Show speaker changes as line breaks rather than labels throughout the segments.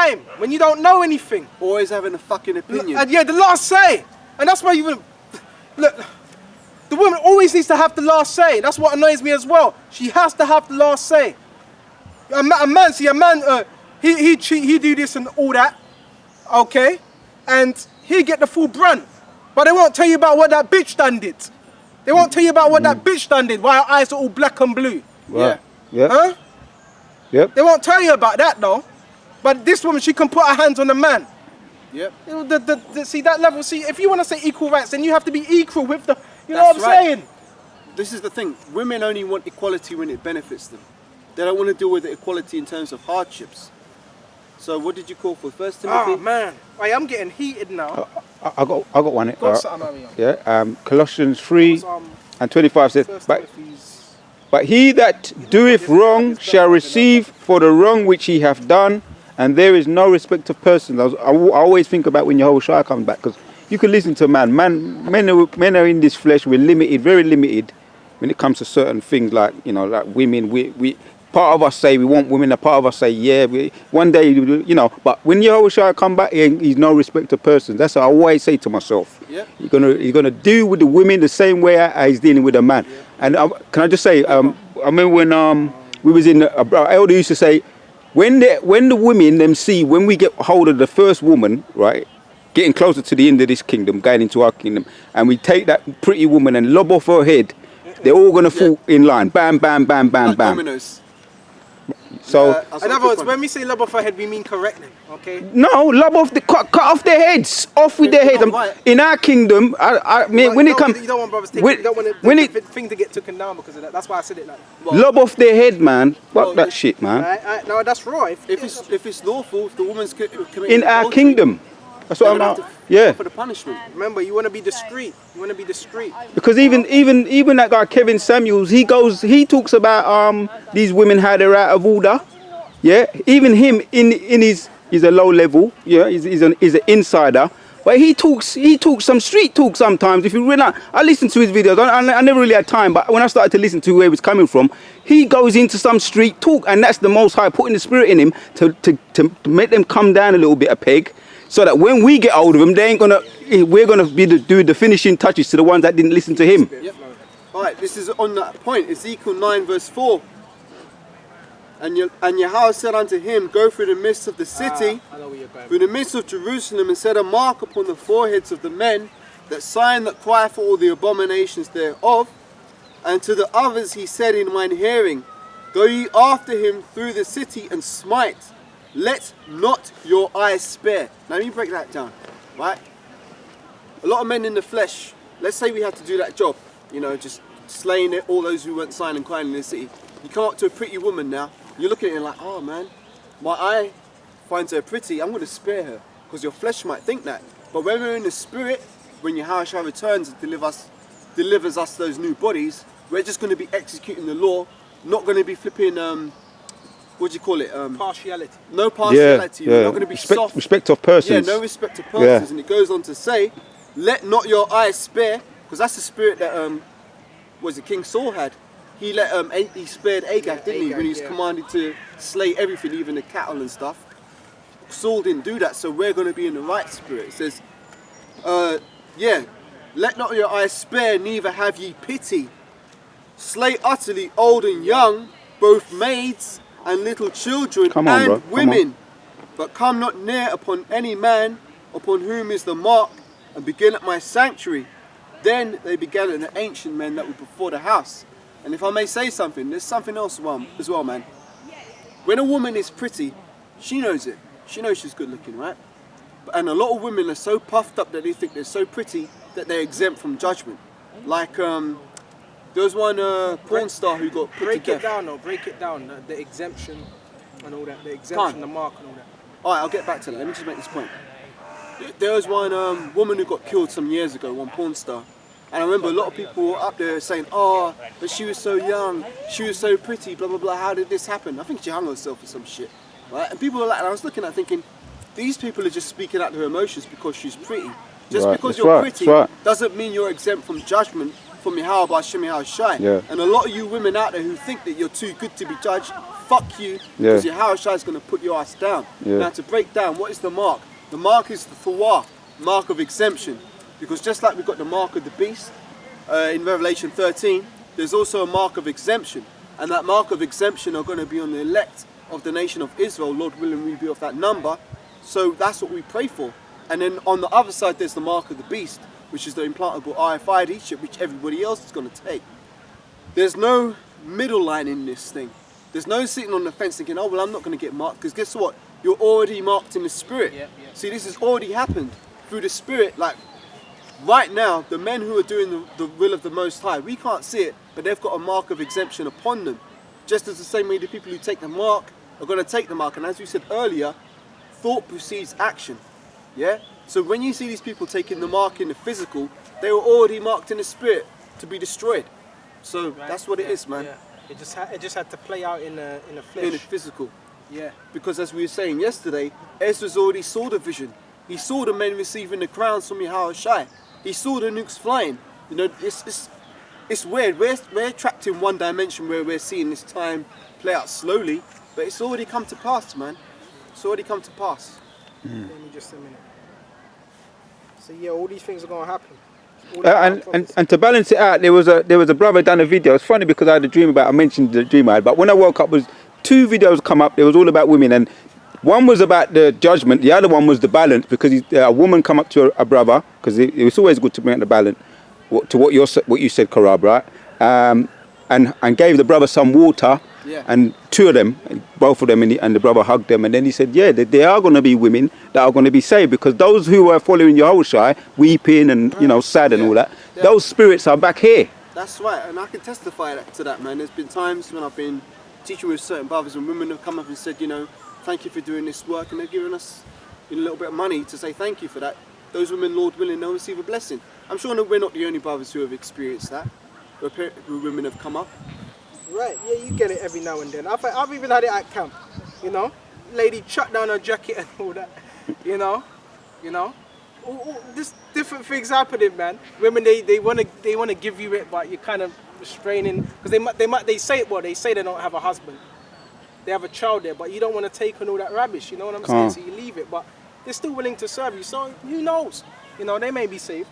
time when you don't know anything.
Always having a fucking opinion.
And yeah, the last say. And that's why you look. The woman always needs to have the last say. That's what annoys me as well. She has to have the last say. A man, he cheat, he do this and all that, okay, and he get the full brunt. But they won't tell you about what that bitch done did. They won't tell you about what that bitch done did. Why her eyes are all black and blue.
Right. Yeah.
Huh?
Yep.
They won't tell you about that though. But this woman, she can put her hands on the man.
Yep.
See that level. See, if you want to say equal rights, then you have to be equal with the. You know
That's
what I'm saying?
This is the thing. Women only want equality when it benefits them. They don't want to deal with the equality in terms of hardships. So what did you call for? First Timothy?
Oh man, I'm getting heated now.
I got one.
Yeah.
Colossians 3 and 25 says, but he that doeth wrong shall receive for the wrong which he hath done, and there is no respect of persons. I always think about when Yahushua comes back, because you can listen to a man. Men are in this flesh. We're limited, very limited, when it comes to certain things like like women. We part of us say we want women. A part of us say one day But when Yahushua come back, he's no respect of persons. That's what I always say to myself.
Yeah.
He's gonna deal with the women the same way as he's dealing with a man. Yeah. And can I just say, I remember when we was in our elder used to say, when the women them see when we get hold of the first woman, right, getting closer to the end of this kingdom, going into our kingdom, and we take that pretty woman and lob off her head, they're all gonna fall in line. Bam, bam, bam, bam,
like
bam.
Dominoes.
So,
in other words, when we say lob off her head, we mean correctly, okay?
No, lob off cut off their heads, off with their heads. In our kingdom, when it comes,
you don't want brothers you don't want the thing to get taken down because of that. That's why I said it like.
Lob off their head, man. Fuck that shit, man.
No, that's right.
If it's lawful, if the woman's committing
in our
adultery,
kingdom, that's what I'm at. Yeah.
For the punishment.
Remember, you want to be discreet. You want to be discreet.
Because even that guy Kevin Samuels, he talks about these women how they're out of order. Yeah. Even him he's a low level. Yeah. He's an insider. But he talks some street talk sometimes. If you really, I listen to his videos. I never really had time, but when I started to listen to where he was coming from, he goes into some street talk, and that's the Most High putting the spirit in him to make them come down a little bit a peg. So that when we get hold of them, we're gonna do the finishing touches to the ones that didn't listen to him.
Yep. All right, this is on that point. Ezekiel 9 verse 4. And Yahweh said unto him, go through the midst of the city, through the midst of Jerusalem, and set a mark upon the foreheads of the men, that sign that cry for all the abominations thereof. And to the others he said in mine hearing, go ye after him through the city and smite. Let not your eyes spare. Now let me break that down, right? A lot of men in the flesh, let's say we had to do that job, just slaying all those who weren't sighing and crying in the city. You come up to a pretty woman now, you're looking at her like, oh man, my eye finds her pretty, I'm going to spare her. Because your flesh might think that. But when we're in the spirit, when Yahushua returns and delivers us those new bodies, we're just going to be executing the law, not going to be flipping... what do you call it?
Partiality.
No partiality.
Yeah.
We're not going to be soft.
Respect of persons.
Yeah, no respect of persons.
Yeah.
And it goes on to say, let not your eyes spare, because that's the spirit that King Saul had. He he spared Agag, didn't he? When he was commanded to slay everything, even the cattle and stuff. Saul didn't do that, so we're going to be in the right spirit. It says, let not your eyes spare, neither have ye pity. Slay utterly old and young, both maids and little children and women, but come not near upon any man upon whom is the mark, and begin at my sanctuary. Then they began at the ancient men that were before the house. And if I may say something, there's something else as well, man. When a woman is pretty, she knows it. She knows she's good looking, right? And a lot of women are so puffed up that they think they're so pretty that they're exempt from judgment. Like, there was one porn star who got put to death.
Break it down. The exemption and all that. The exemption, the mark and all that.
Alright, I'll get back to that. Let me just make this point. There was one woman who got killed some years ago, one porn star. And I remember a lot of people were up there saying, oh, but she was so young, she was so pretty, blah, blah, blah, how did this happen? I think she hung herself or some shit. Right? And people were like, and I was looking at thinking, these people are just speaking out their emotions because she's pretty. Just because you're pretty doesn't mean you're exempt from judgment from Yahweh by Shem Yahweh Shai.
Yeah.
And a lot of you women out there who think that you're too good to be judged, fuck you, because Yahushua is going to put your ass down. Now to break down, what is the mark? The mark is the thawah, mark of exemption. Because just like we've got the mark of the beast in Revelation 13, there's also a mark of exemption. And that mark of exemption are going to be on the elect of the nation of Israel. Lord willing, we be of that number. So that's what we pray for. And then on the other side, there's the mark of the beast, which is the implantable RFID chip, which everybody else is going to take. There's no middle line in this thing. There's no sitting on the fence thinking, oh, well, I'm not going to get marked. Because guess what? You're already marked in the spirit. See, this has already happened through the spirit. Like, right now, the men who are doing the will of the Most High, we can't see it, but they've got a mark of exemption upon them. Just as the same way the people who take the mark are going to take the mark. And as we said earlier, thought precedes action. Yeah? So when you see these people taking the mark in the physical, they were already marked in the spirit to be destroyed. So that's what it is, man.
It just had to play out in the flesh.
In the physical. Yeah. Because as we were saying yesterday, Ezra's already saw the vision. He saw the men receiving the crowns from Yahushua. He saw the nukes flying. You know, it's weird. We're trapped in one dimension where we're seeing this time play out slowly, but it's already come to pass, man. It's already come to pass.
Let me just a minute. So yeah, all these things are going to happen.
And to balance it out, there was a brother done a video. It's funny because I had a dream about. I mentioned the dream I had, but when I woke up, was 2 videos come up. There was all about women, and one was about the judgment. The other one was the balance, because a woman come up to a brother, because it was always good to bring out the balance to what you said, Karab, right? And gave the brother some water. And 2 of them, both of them, and the brother hugged them, and then he said, yeah, there are going to be women that are going to be saved, because those who are following Yahushua, weeping and sad and all that, those spirits are back here.
That's right, and I can testify to that, man. There's been times when I've been teaching with certain brothers and women have come up and said, you know, thank you for doing this work, and they've given us a little bit of money to say thank you for that. Those women, Lord willing, they'll receive a blessing. I'm sure we're not the only brothers who have experienced that, where women have come up. Right,
yeah, you get it every now and then. I've even had it at camp, you know. Lady chucked down her jacket and all that, you know. All this different things happening, man. Women, they wanna give you it, but you're kind of restraining, because they say it. Well, they say they don't have a husband, they have a child there, but you don't want to take on all that rubbish. You know what I'm saying? So you leave it, but they're still willing to serve you. So who knows? You know, they may be saved.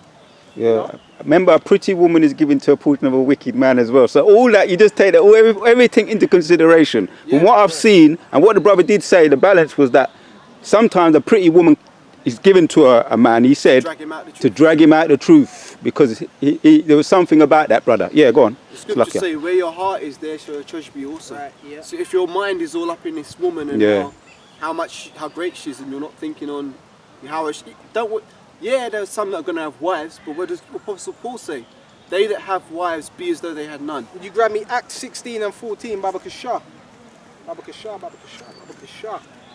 Yeah, you know? Remember, a pretty woman is given to a portion of a wicked man as well. So all that, you just take that, everything into consideration. From what I've seen, and what the brother did say, the balance was that sometimes a pretty woman is given to a man, he said, to drag him out the truth, because there was something about that, brother. Yeah, go on.
The scriptures say, where your heart is, there shall your treasure be also. Right, yeah. So if your mind is all up in this woman and how great she is, and you're not thinking on how she, there's some that are going to have wives, but what does Apostle Paul say? They that have wives be as though they had none.
Would you grab me Acts 16 and 14, Baba Kashah?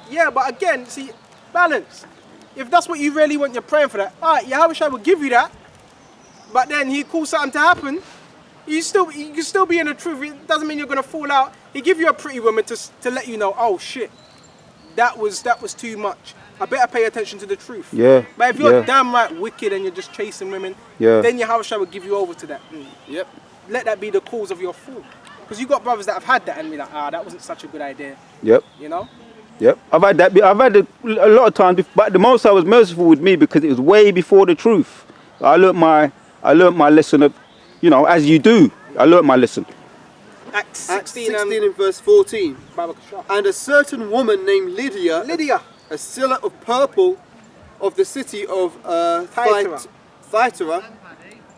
Yeah, but again, see, balance. If that's what you really want, you're praying for that. Alright, Yahushua will give you that, but then he calls something to happen. You can still be in the truth. It doesn't mean you're going to fall out. He give you a pretty woman to let you know, oh shit, that was too much. I better pay attention to the truth. Yeah. But if you're damn right wicked and you're just chasing women, then Yahushua will give you over to that. Yep. Let that be the cause of your fall. Because you got brothers that have had that and be like, that wasn't such a good idea. Yep. You know?
Yep. I've had that. I've had it a lot of times, but the most I was merciful with me because it was way before the truth. I learnt my lesson of, as you do. I learnt my lesson.
Acts 16 and verse 14. And a certain woman named Lydia, a seller of purple of the city of Thyatira,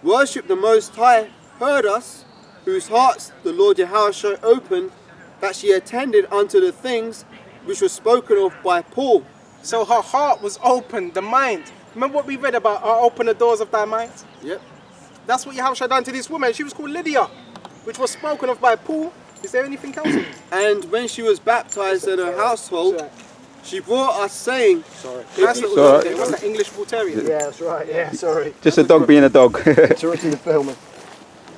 worshipped the Most High, heard us, whose hearts the Lord Yahushua opened, that she attended unto the things which were spoken of by Paul.
So her heart was open, the mind. Remember what we read about, open the doors of thy mind? Yep. That's what Yahushua done to this woman. She was called Lydia, which was spoken of by Paul. Is there anything else?
And when she was baptized in her household, she brought us saying,
What's that, English Bull Terrier?
Yeah, that's right, yeah, sorry.
Just a dog being a dog.
Interrupting the filming.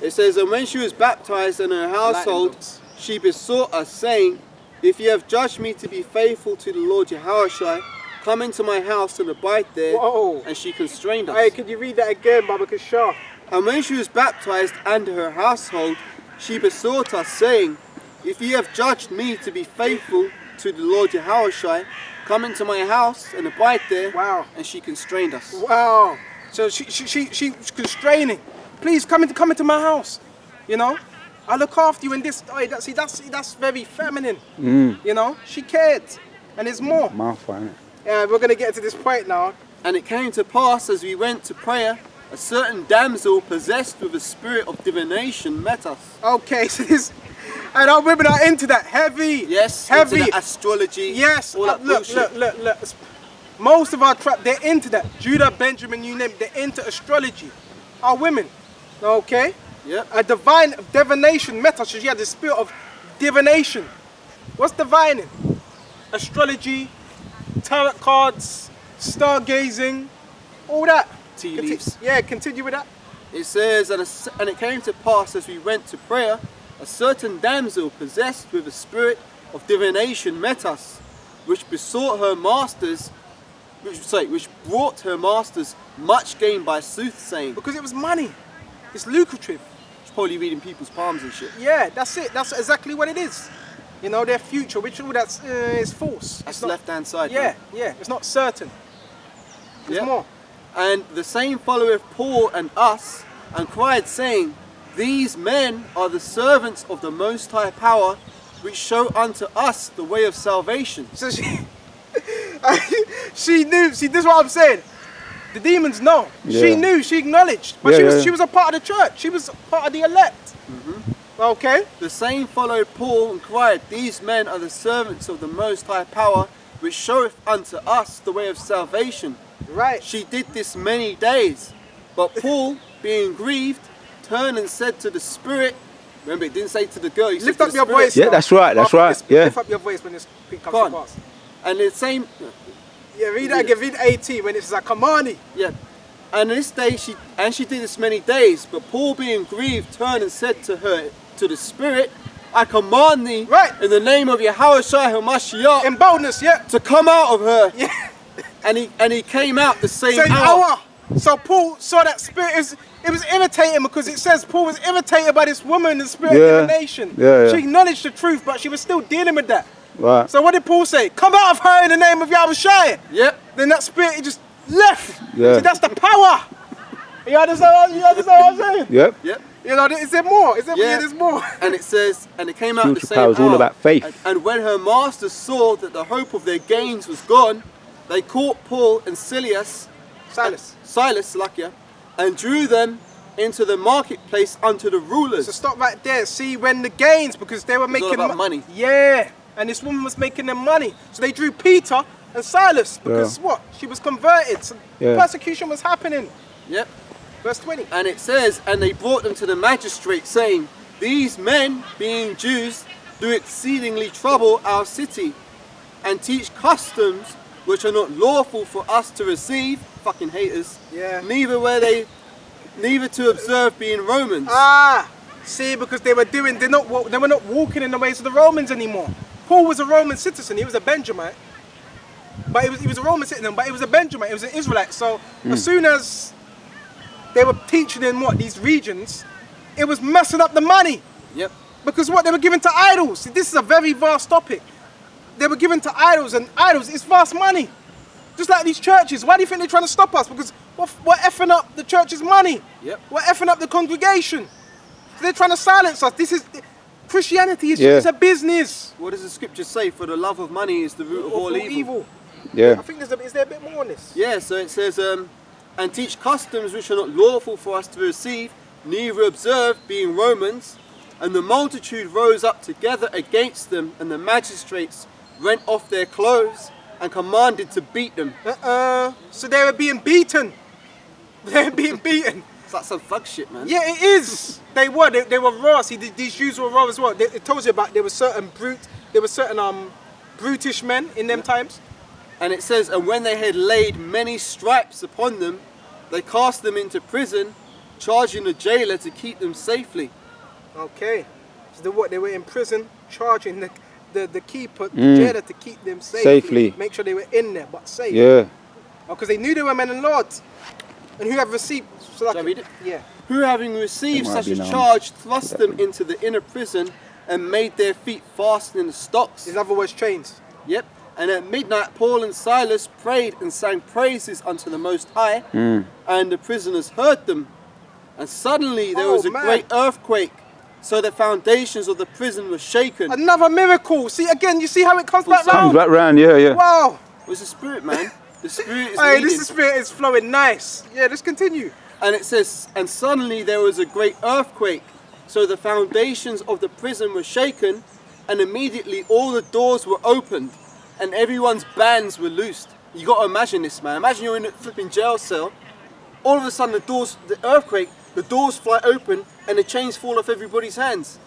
It says, and when she was baptized in her household, she besought us, saying, if you have judged me to be faithful to the Lord Yahushua, come into my house and abide there. Whoa. And she constrained us.
Hey, could you read that again, Baba Kashah?
And when she was baptized and her household, she besought us, saying, if ye have judged me to be faithful to the Lord Yahushua, come into my house and abide there.
Wow.
And she constrained us.
Wow. So she's constraining. Please come into my house. You know, I look after you in this. That's very feminine. You know, she cared, and there's more.
Mouth, innit?
Yeah, we're gonna get to this point now.
And it came to pass as we went to prayer, a certain damsel possessed with a spirit of divination met us.
Okay, so this, and our women are into that heavy.
Yes,
heavy
into the astrology.
Yes,
all that
look. Most of our tribe, they're into that. Judah, Benjamin, you name it, they're into astrology. Our women, okay?
Yep.
A divine divination met us. She had the spirit of divination. What's divining? Astrology, tarot cards, stargazing, all that.
Tea leaves.
Yeah, continue with that.
It says, and it came to pass as we went to prayer, a certain damsel possessed with a spirit of divination met us, which besought her masters, which brought her masters much gain by soothsaying.
Because it was money. It's lucrative.
She's probably reading people's palms and shit.
Yeah, that's it. That's exactly what it is. You know, their future, which all that's is false.
That's the left-hand side.
Yeah,
man.
yeah. It's not certain. There's
Yeah.
more.
And the same followeth Paul and us, and cried, saying, These men are the servants of the Most High Power, which show unto us the way of salvation.
So she knew. See, this is what I'm saying. The demons know.
Yeah.
She knew. She acknowledged. But
Yeah,
she was a part of the church. She was part of the elect. Okay.
The same followed Paul and cried, These men are the servants of the Most High Power, which showeth unto us the way of salvation.
Right.
She did this many days. But Paul, being grieved, turned and said to the Spirit, remember, it didn't say to the girl, he
Lift
said
up
to the
your
Spirit.
voice.
Yeah, that's right, that's right, yeah.
Lift up your voice when this comes
Go
to
on.
pass.
And the same,
Yeah, read that again. Read 18 when it's like Kamani.
yeah. And this day she did this many days, but Paul being grieved turned and said to her, to the Spirit, I command thee,
Right.
in the name of Yahushua HaMashiach,
In boldness, yeah.
to come out of her.
Yeah.
And he came out the same
Same
hour.
hour. So Paul saw that spirit. It was irritating because it says Paul was irritated by this woman, the spirit
Yeah.
of divination.
Yeah.
She acknowledged the truth, but she was still dealing with that.
Right.
So what did Paul say? Come out of her in the name of Yahushua.
Yep.
Then that spirit, it just left.
Yeah.
See, that's the power. You understand what I'm saying?
Yep.
Yep.
You know, is there more? Is there
Yeah.
there's more?
And it says, and it came out the
Spiritual
same
power is
hour.
all about faith.
And when her masters saw that the hope of their gains was gone, they caught Paul and Silas, Lakia, and drew them into the marketplace unto the rulers.
So stop right there. See, when the gains, because they were
all
making
about money.
Yeah, and this woman was making them money. So they drew Peter and Silas because what? She was converted. So
Yeah.
persecution was happening.
Yep.
Verse 20.
And it says, and they brought them to the magistrate, saying, These men, being Jews, do exceedingly trouble our city, and teach customs which are not lawful for us to receive, fucking haters,
Yeah.
neither to observe, being Romans.
Ah, see, because they were not walking in the ways of the Romans anymore. Paul was a Roman citizen. He was a Benjamite, but he was a Roman citizen, but he was a Benjamite. He was an Israelite. So as soon as they were teaching in these regions, it was messing up the money.
Yep.
Because what they were given to idols. See, this is a very vast topic. They were given to idols, and idols is vast money. Just like these churches. Why do you think they're trying to stop us? Because we're effing up the church's money.
Yep.
We're effing up the congregation. So they're trying to silence us. Christianity is a business.
What does the scripture say? For the love of money is the root of all evil.
Yeah.
I think is there a bit more on this?
Yeah, so it says, and teach customs which are not lawful for us to receive, neither observe, being Romans. And the multitude rose up together against them, and the magistrates rent off their clothes and commanded to beat them.
So they were being beaten. They were being beaten.
It's like some fuck shit, man.
Yeah, it is. They were raw. See, these Jews were raw as well. It tells you about there were certain brutish men in them times.
And it says, and when they had laid many stripes upon them, they cast them into prison, charging the jailer to keep them safely.
Okay. So they were in prison, charging the keeper, the jailer, to keep them
Safely.
Make sure they were in there, but safe.
Yeah.
Because they knew they were men and lords. And who have received... So
Shall I read it?
Yeah.
Who having received
It might
such a
be known.
charge thrust them into the inner prison and made their feet fast in the stocks.
In other words, chains.
Yep. And at midnight, Paul and Silas prayed and sang praises unto the Most High, and the prisoners heard them. And suddenly there was a great earthquake, so the foundations of the prison were shaken.
Another miracle. See, again, you see how it comes back round?
Comes back round, yeah.
Wow.
It was the Spirit, man. The Spirit is
Hey,
leading.
this Spirit is flowing nice. Yeah, let's continue.
And it says, and suddenly there was a great earthquake, so the foundations of the prison were shaken, and immediately all the doors were opened, and everyone's bands were loosed. You got to imagine this, man. Imagine you're in a flipping jail cell. All of a sudden, the earthquake, the doors fly open, and the chains fall off everybody's hands.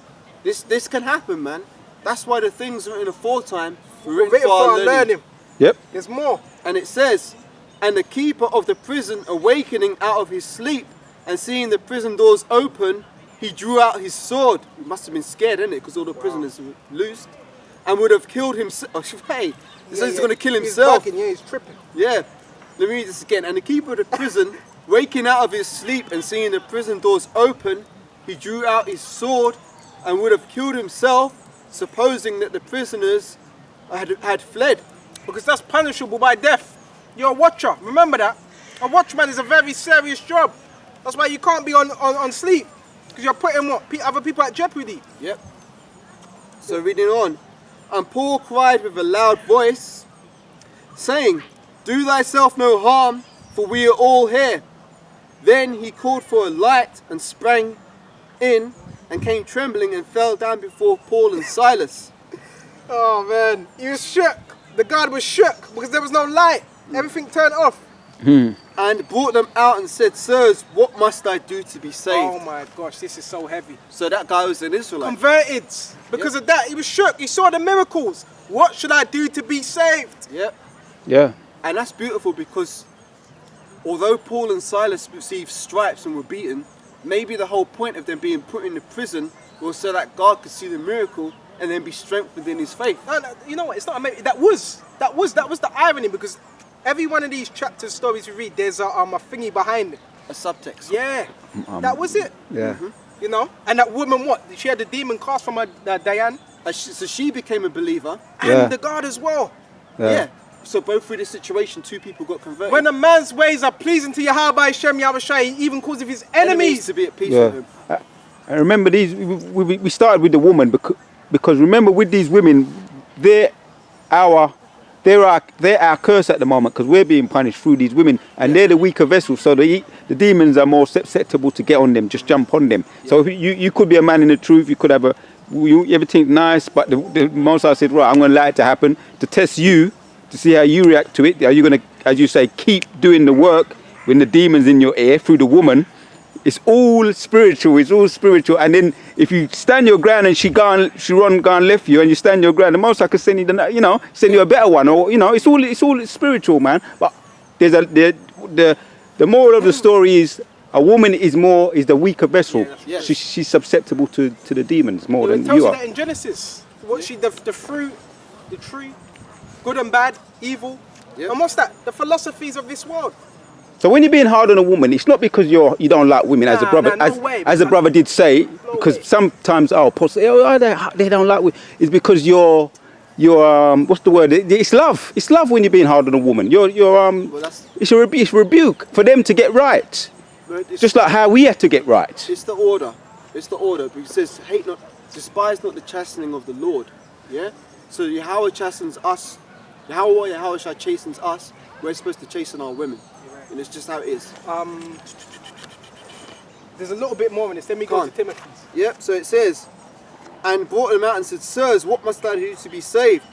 This can happen, man. That's why the things written aforetime were written for our learning.
Yep.
There's more.
And it says, and the keeper of the prison, awakening out of his sleep and seeing the prison doors open, he drew out his sword. He must have been scared, innit? Because all the prisoners were loosed, and would have killed himself. Hey, this says he's going to kill himself.
He's bugging, yeah, he's tripping.
Yeah. Let me read this again. And the keeper of the prison, waking out of his sleep and seeing the prison doors open, he drew out his sword and would have killed himself, supposing that the prisoners had fled.
Because that's punishable by death. You're a watcher. Remember that. A watchman is a very serious job. That's why you can't be on sleep. Because you're putting what? Other people at jeopardy.
Yep. So reading on. And Paul cried with a loud voice, saying, do thyself no harm, for we are all here. Then he called for a light and sprang in and came trembling and fell down before Paul and Silas.
Oh man, he was shook. The guard was shook because there was no light. Everything turned off.
And brought them out and said, sirs, what must I do to be saved?
Oh my gosh, this is so heavy.
So that guy was an Israelite.
Converted. Because of that, he was shook. He saw the miracles. What should I do to be saved?
Yep.
Yeah.
And that's beautiful because although Paul and Silas received stripes and were beaten, maybe the whole point of them being put in the prison was so that God could see the miracle and then be strengthened in his faith.
No, you know what? It's not amazing. That was the irony, because every one of these chapters, stories we read, there's a thingy behind it.
A subtext.
Yeah, that was it.
Yeah.
You know, and that woman, what? She had the demon cast from her, Diane.
So she became a believer.
And the God as well.
Yeah. So both through this situation, two people got converted.
When a man's ways are pleasing to Yahweh Hashem Yahushai, he even causes his enemies
to be at peace with him.
I remember these. We started with the woman because remember with these women, they're our curse at the moment because we're being punished through these women, and they're the weaker vessels. So the demons are more susceptible to get on them, just jump on them. So if you could be a man in the truth, you could have everything nice, but the Most High said, right, I'm going to allow it to happen to test you, to see how you react to it. Are you going to, as you say, keep doing the work when the demon's in your ear through the woman? It's all spiritual. It's all spiritual. And then if you stand your ground and she gone left you, and you stand your ground, the Most High could send you, send you a better one, or it's all spiritual, man. But there's the moral of the story is a woman is the weaker vessel.
Yeah,
She's susceptible to the demons more than
it tells
you
you
are.
that in Genesis. What the fruit, the tree, good and bad, evil.
Yep.
And what's that? The philosophies of this world.
So when you're being hard on a woman, it's not because you don't like women, as a brother, as a brother did say, because sometimes Paul say, they don't like women. It's because you're what's the word? It's love. It's love when you're being hard on a woman. It's a rebuke for them to get right. Just like how we had to get right.
It's the order. It's the order. Because it says, hate not, despise not the chastening of the Lord. Yeah. So Yahweh chastens us. Yahweh chastens us. We're supposed to chasten our women. And it's just how it is.
There's a little bit more in this. Let me go to Timothy.
Yep, so it says, and brought them out and said, sirs, what must I do to be saved?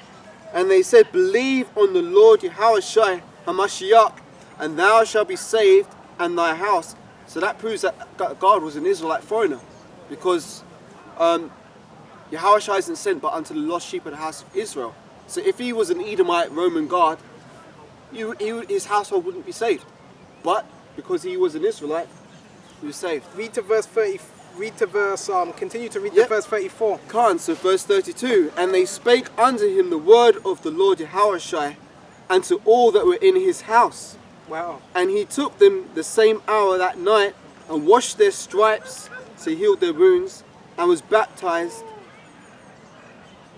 And they said, believe on the Lord Yahushua HaMashiach, and thou shalt be saved, and thy house. So that proves that God was an Israelite foreigner, because Yahushua isn't sent but unto the lost sheep of the house of Israel. So if he was an Edomite Roman God, his household wouldn't be saved. But because he was an Israelite, he was saved.
Read to verse 30. Continue to read to verse 34.
So verse 32. And they spake unto him the word of the Lord Yahushua, and to all that were in his house.
Wow.
And he took them the same hour that night, and washed their stripes, so he healed their wounds, and was baptized.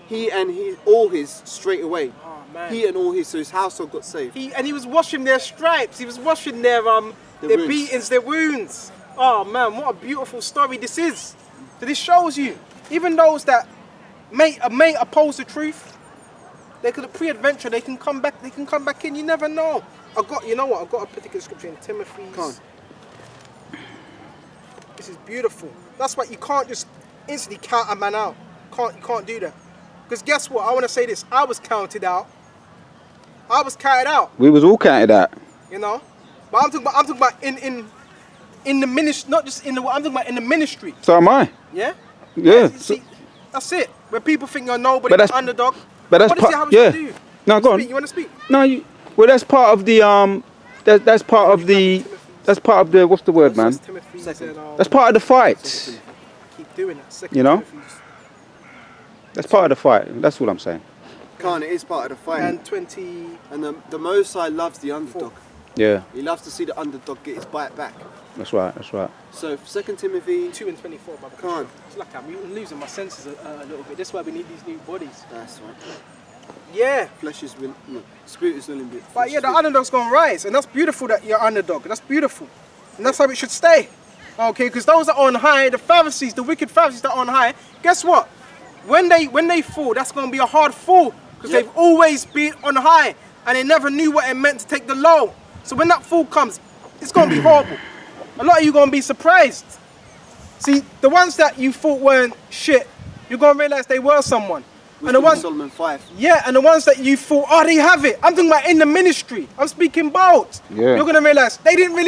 he and all his straight away.
Oh, man.
He and all his, so his household got saved.
He was washing their stripes. He was washing their
wounds.
beatings, their wounds. Oh man, what a beautiful story this is. So this shows you, even those that may oppose the truth, they could pre-adventure. They can come back. They can come back in. You never know. You know what? I've got a particular scripture in Timothy. This is beautiful. That's why you can't just instantly count a man out. You can't do that. Because guess what? I want to say this. I was counted out. I was counted out.
We was all counted out.
You know, but I'm talking about in the ministry, not just in the. I'm talking about in the ministry.
So am I.
Yeah.
Yeah.
See, that's it. Where people think you're nobody, but underdog.
But that's
part. Yeah. Do?
No, go on.
You want to speak?
No, well, that's part of the That's part of the. That's part of the. What's the word, man? That's part of the fight.
Keep doing that.
You know. That's part of the fight. That's all I'm saying.
It is part of the fight.
And 20.
And the Most High loves the underdog.
Yeah.
He loves to see the underdog get his bite back.
That's right. That's right.
So 2 Timothy
2 and 24, brother. It's like I'm losing my senses a little bit. That's why we need these new bodies.
That's right.
Yeah.
Flesh is willing, spirit is willing.
But yeah, the underdog's gonna rise, and that's beautiful that you're underdog. That's beautiful, and that's how it should stay. Okay, because those that are on high, the Pharisees, the wicked Pharisees that are on high, guess what? When they fall, that's gonna be a hard fall, because they've always been on high, and they never knew what it meant to take the low. So when that fall comes, it's gonna be horrible. A lot of you gonna be surprised. See, the ones that you thought weren't shit, you're gonna realize they were someone. And the ones,
Solomon 5.
Yeah, and the ones that you thought, oh, they have it. I'm talking about in the ministry. I'm speaking bold.
Yeah.
You're gonna realize they didn't really